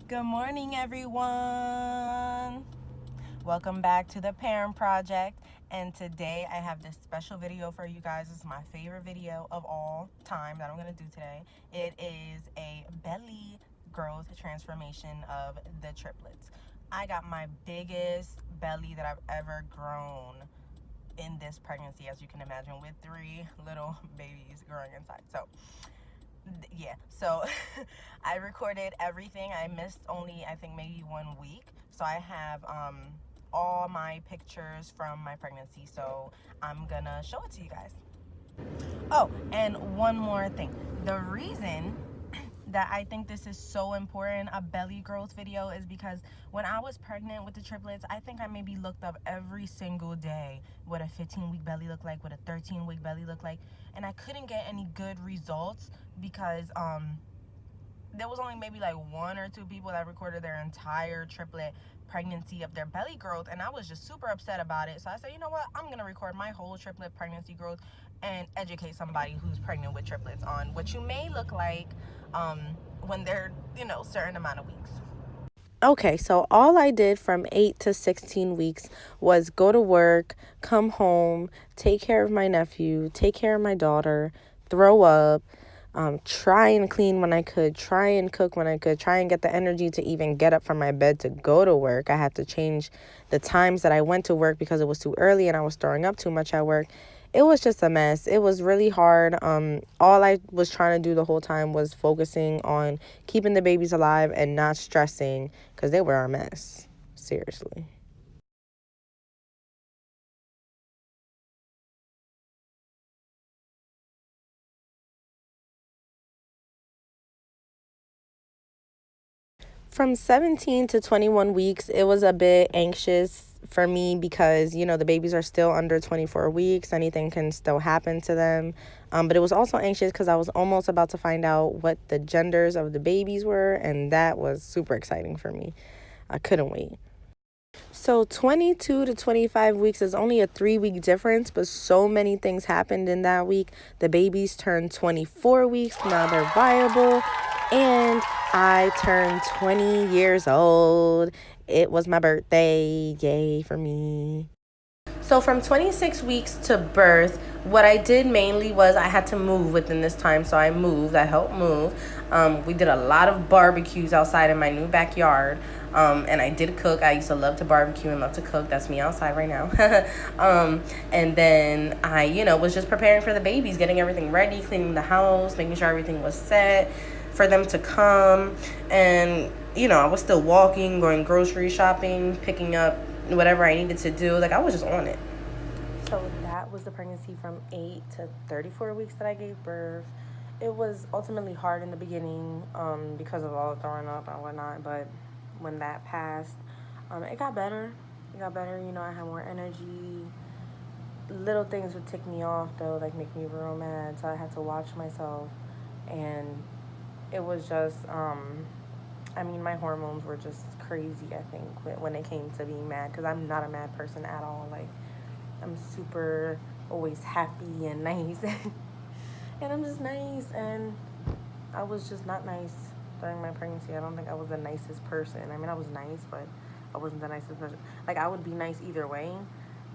Good morning, everyone. Welcome back to the Parent Project. And today I have this special video for you guys. It's my favorite video of all time that I'm going to do today. It is a belly growth transformation of the triplets. I got my biggest belly that I've ever grown in this pregnancy, as you can imagine, with 3 little babies growing inside. So I recorded everything. I missed only, I think, maybe 1 week. So I have all my pictures from my pregnancy. So I'm gonna show it to you guys. Oh, and one more thing. The reason that I think this is so important, a belly growth video, is because when I was pregnant with the triplets, I think I maybe looked up every single day what a 15-week belly looked like, what a 13-week belly looked like, and I couldn't get any good results because there was only maybe like 1 or 2 people that recorded their entire triplet pregnancy of their belly growth, and I was just super upset about it. So I said, you know what, I'm gonna record my whole triplet pregnancy growth and educate somebody who's pregnant with triplets on what you may look like when they're, certain amount of weeks. Okay, so all I did from 8 to 16 weeks was go to work, come home, take care of my nephew, take care of my daughter, throw up, try and clean when I could, try and cook when I could, try and get the energy to even get up from my bed to go to work. I had to change the times that I went to work because it was too early and I was throwing up too much at work. It was just a mess. It was really hard. All I was trying to do the whole time was focusing on keeping the babies alive and not stressing because they were a mess. Seriously. From 17 to 21 weeks, it was a bit anxious for me because, the babies are still under 24 weeks. Anything can still happen to them. But it was also anxious because I was almost about to find out what the genders of the babies were, and that was super exciting for me. I couldn't wait. So 22 to 25 weeks is only a 3-week difference, but so many things happened in that week. The babies turned 24 weeks, now they're viable, and I turned 20 years old. It was my birthday. Yay for me. So from 26 weeks to birth, what I did mainly was I had to move within this time. So I moved. I helped move. We did a lot of barbecues outside in my new backyard. And I did cook. I used to love to barbecue and love to cook. That's me outside right now. And then I, was just preparing for the babies, getting everything ready, cleaning the house, making sure everything was set for them to come. And, I was still walking, going grocery shopping, picking up whatever I needed to do. Like, I was just on it. So that was the pregnancy from 8 to 34 weeks that I gave birth. It was ultimately hard in the beginning because of all the throwing up and whatnot, but when that passed, it got better. It got better. I had more energy. Little things would tick me off, though, like make me real mad, so I had to watch myself. And it was just, my hormones were just crazy, I think, when it came to being mad, because I'm not a mad person at all. Like, I'm super always happy and nice. And I'm just nice, and I was just not nice during my pregnancy. I don't think I was the nicest person. I was nice, but I wasn't the nicest person. Like, I would be nice either way,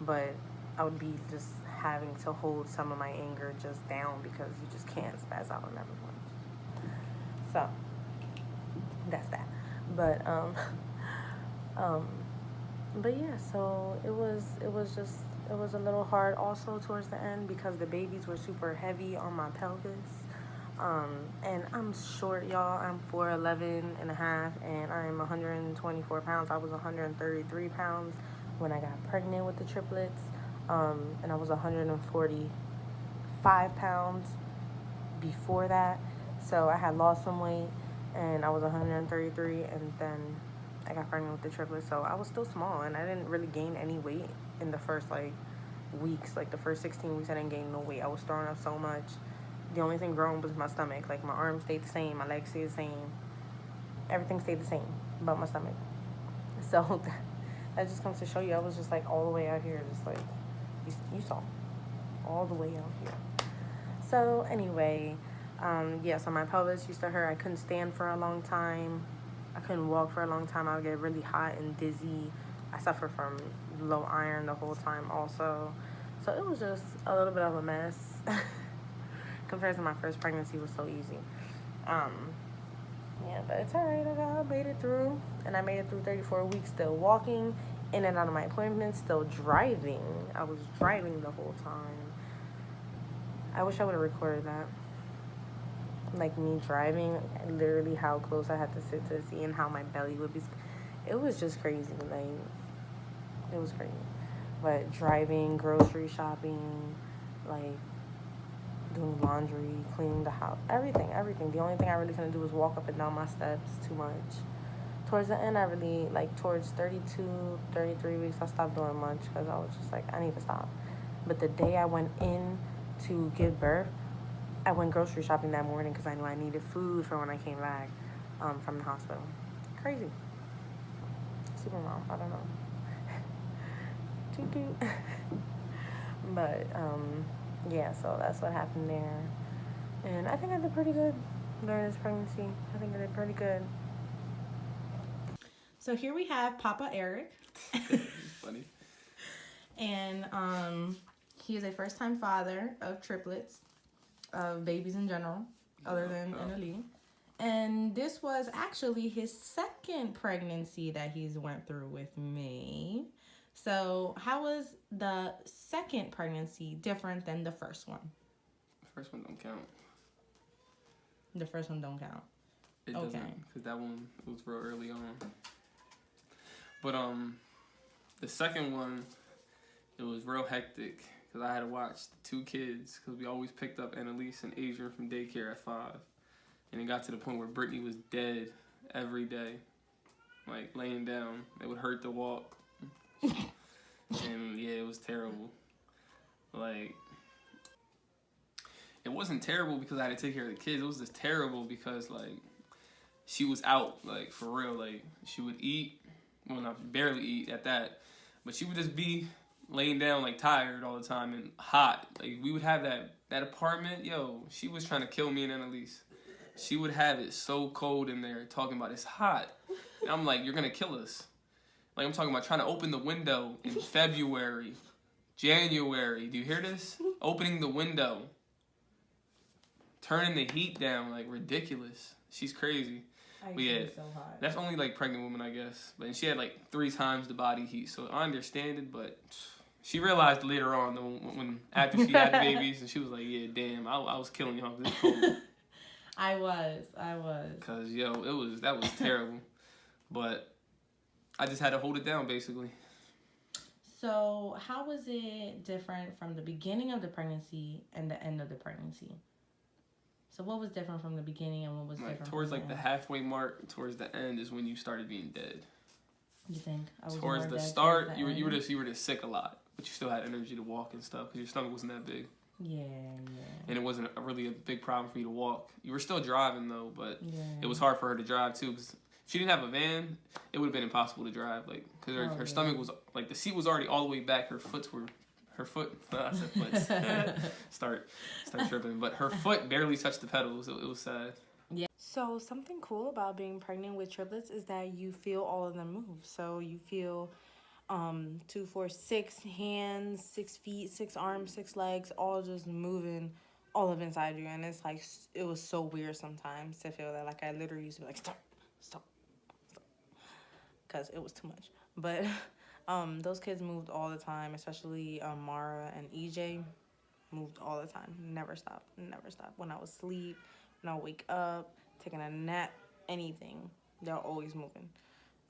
but I would be just having to hold some of my anger just down because you just can't spaz out on everyone. So that's that. But but yeah, so it was a little hard also towards the end because the babies were super heavy on my pelvis. And I'm short, y'all. I'm 4'11 and a half, and I'm 124 pounds. I was 133 pounds when I got pregnant with the triplets. And I was 145 pounds before that. So I had lost some weight, and I was 133, and then I got pregnant with the triplets. So I was still small, and I didn't really gain any weight in the first weeks. Like the first 16 weeks, I didn't gain no weight. I was throwing up so much. The only thing growing was my stomach. Like, my arms stayed the same, my legs stayed the same, everything stayed the same but my stomach. So that just comes to show you, I was just like all the way out here, just like you saw, all the way out here. So anyway, so my pelvis used to hurt. I couldn't stand for a long time. I couldn't walk for a long time. I would get really hot and dizzy. I suffered from low iron the whole time also. So it was just a little bit of a mess. Compared to my first pregnancy, it was so easy. Yeah, but it's alright. I made it through. And I made it through 34 weeks still walking in and out of my appointments, still driving. I was driving the whole time. I wish I would have recorded that. Like me driving, literally how close I had to sit to the seat and how my belly would be. It was just crazy. Like, it was crazy. But driving, grocery shopping, like doing laundry, cleaning the house, everything. The only thing I really couldn't do was walk up and down my steps too much. Towards the end, I really, like, towards 32, 33 weeks, I stopped doing much because I was just like, I need to stop. But the day I went in to give birth, I went grocery shopping that morning because I knew I needed food for when I came back from the hospital. Crazy. Super mom, I don't know. Toot. But, yeah, so that's what happened there. And I think I did pretty good during this pregnancy. I think I did pretty good. So here we have Papa Eric. Funny. And he is a first-time father of triplets, of babies in general, other than Annalie. And this was actually his second pregnancy that he's went through with me. So how was the second pregnancy different than the first one? The first one don't count. The first one don't count. It doesn't, because that one was real early on. But the second one, it was real hectic because I had to watch the two kids because we always picked up Annalise and Adrian from daycare at 5, and it got to the point where Brittany was dead every day, like laying down. It would hurt to walk, and yeah, it was terrible. Like, it wasn't terrible because I had to take care of the kids. It was just terrible because like she was out, like for real. Like she would eat. Well, not barely eat at that, but she would just be laying down like tired all the time and hot. Like we would have that apartment, yo, she was trying to kill me and Annalise. She would have it so cold in there talking about it's hot. And I'm like, you're gonna kill us. Like I'm talking about trying to open the window in February, January. Do you hear this? Opening the window. Turning the heat down, like ridiculous. She's crazy. But yeah, so hot. That's only like pregnant women, I guess. But she had like 3 times the body heat, so I understand it. But she realized later on, when after she had the babies, and she was like, "Yeah, damn, I was killing y'all. This cold." I was. Cause yo, that was terrible. But I just had to hold it down, basically. So how was it different from the beginning of the pregnancy and the end of the pregnancy? So what was different from the beginning and what was different towards from like the halfway mark, towards the end is when you started being dead. You think? Towards the start, you were just sick a lot, but you still had energy to walk and stuff because your stomach wasn't that big. Yeah. And it wasn't really a big problem for you to walk. You were still driving though, but it was hard for her to drive too because if she didn't have a van, it would have been impossible to drive. Like because her stomach was like the seat was already all the way back. Her foot. I said foot. start tripping. But her foot barely touched the pedals. It was sad. Yeah. So something cool about being pregnant with triplets is that you feel all of them move. So you feel 2, 4, 6 hands, 6 feet, 6 arms, 6 legs, all just moving all of inside you. And it's like, it was so weird sometimes to feel that. Like I literally used to be like, stop. Because it was too much. But those kids moved all the time, especially Mara and EJ moved all the time. Never stopped. When I was asleep, when I wake up, taking a nap, anything, they're always moving.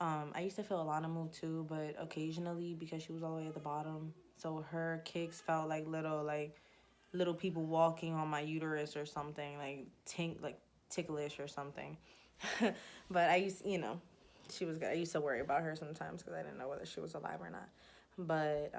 I used to feel Alana move too, but occasionally because she was all the way at the bottom, so her kicks felt like little people walking on my uterus or something, like ticklish or something. But I used, she was good. I used to worry about her sometimes because I didn't know whether she was alive or not. But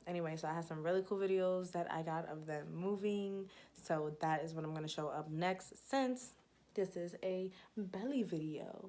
anyway, so I have some really cool videos that I got of them moving. So that is what I'm going to show up next since this is a belly video.